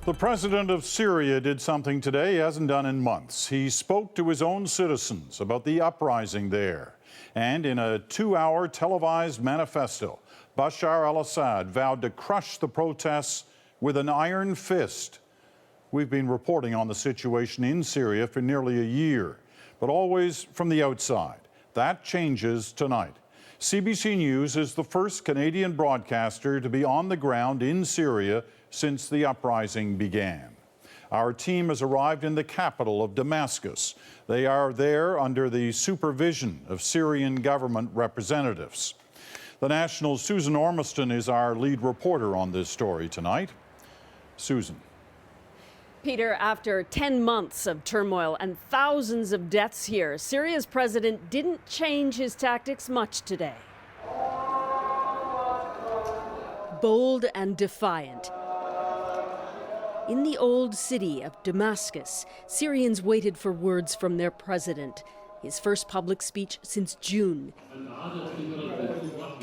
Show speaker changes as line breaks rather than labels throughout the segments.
The president of Syria did something today he hasn't done in months. He spoke to his own citizens about the uprising there. And in a 2-hour televised manifesto, Bashar Al-Assad vowed to crush the protests with an iron fist. We've been reporting on the situation in Syria for nearly a year, but always from the outside. That changes tonight. CBC News is the first Canadian broadcaster to be on the ground in Syria since the uprising began. Our team has arrived in the capital of Damascus. They are there under the supervision of Syrian government representatives. The National's Susan Ormiston is our lead reporter on this story tonight. Susan.
Peter, after 10 months of turmoil and thousands of deaths here, Syria's president didn't change his tactics much today. Bold and defiant. In the old city of Damascus, Syrians waited for words from their president, his first public speech since June.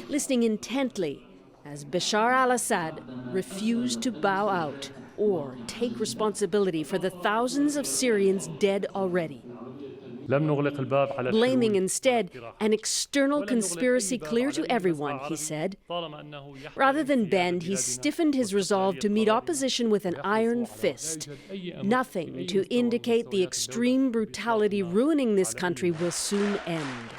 Listening intently as Bashar al-Assad refused to bow out or take responsibility for the thousands of Syrians dead already. Blaming instead an external conspiracy clear to everyone, he said. Rather than bend, he stiffened his resolve to meet opposition with an iron fist. Nothing to indicate the extreme brutality ruining this country will soon end.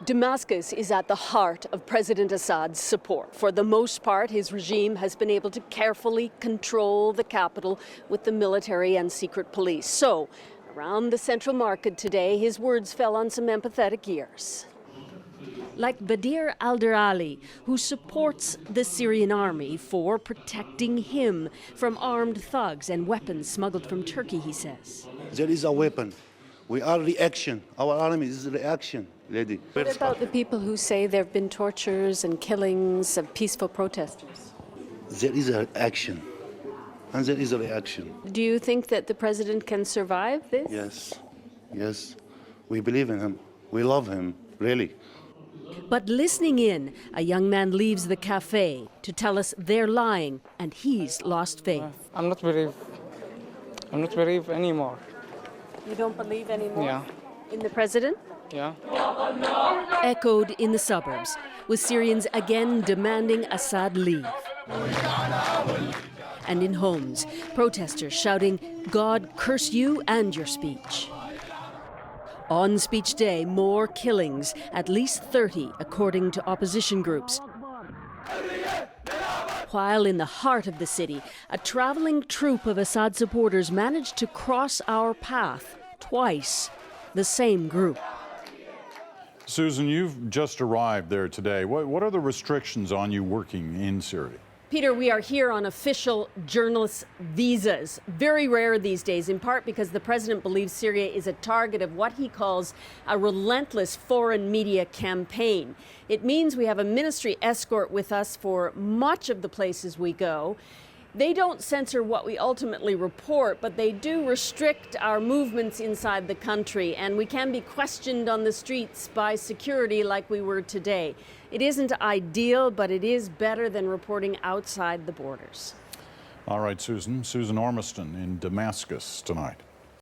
Damascus is at the heart of President Assad's support. For the most part, his regime has been able to carefully control the capital with the military and secret police. So, around the central market today, his words fell on some empathetic ears. Like Badir al-Dirali, who supports the Syrian army for protecting him from armed thugs and weapons smuggled from Turkey, he says.
There is a weapon. We are reaction. Our army is reaction, lady.
What about the people who say there have been tortures and killings of peaceful protesters?
There is an action, and there is a reaction.
Do you think that the president can survive this?
Yes, yes. We believe in him. We love him, really.
But listening in, a young man leaves the cafe to tell us they're lying and he's lost faith.
I'm not believe anymore.
You don't believe anymore?
Yeah.
In the president?
Yeah.
Echoed in the suburbs, with Syrians again demanding Assad leave. And in homes, protesters shouting, "God curse you and your speech." On speech day, more killings, at least 30, according to opposition groups. While in the heart of the city, a traveling troupe of Assad supporters managed to cross our path twice, the same group.
Susan, you've just arrived there today. What are the restrictions on you working in Syria?
Peter, we are here on official journalist visas. Very rare these days, in part because the president believes Syria is a target of what he calls a relentless foreign media campaign. It means we have a ministry escort with us for much of the places we go. They don't censor what we ultimately report, but they do restrict our movements inside the country, and we can be questioned on the streets by security like we were today. It isn't ideal, but it is better than reporting outside the borders.
All right, Susan. Susan Ormiston in Damascus tonight.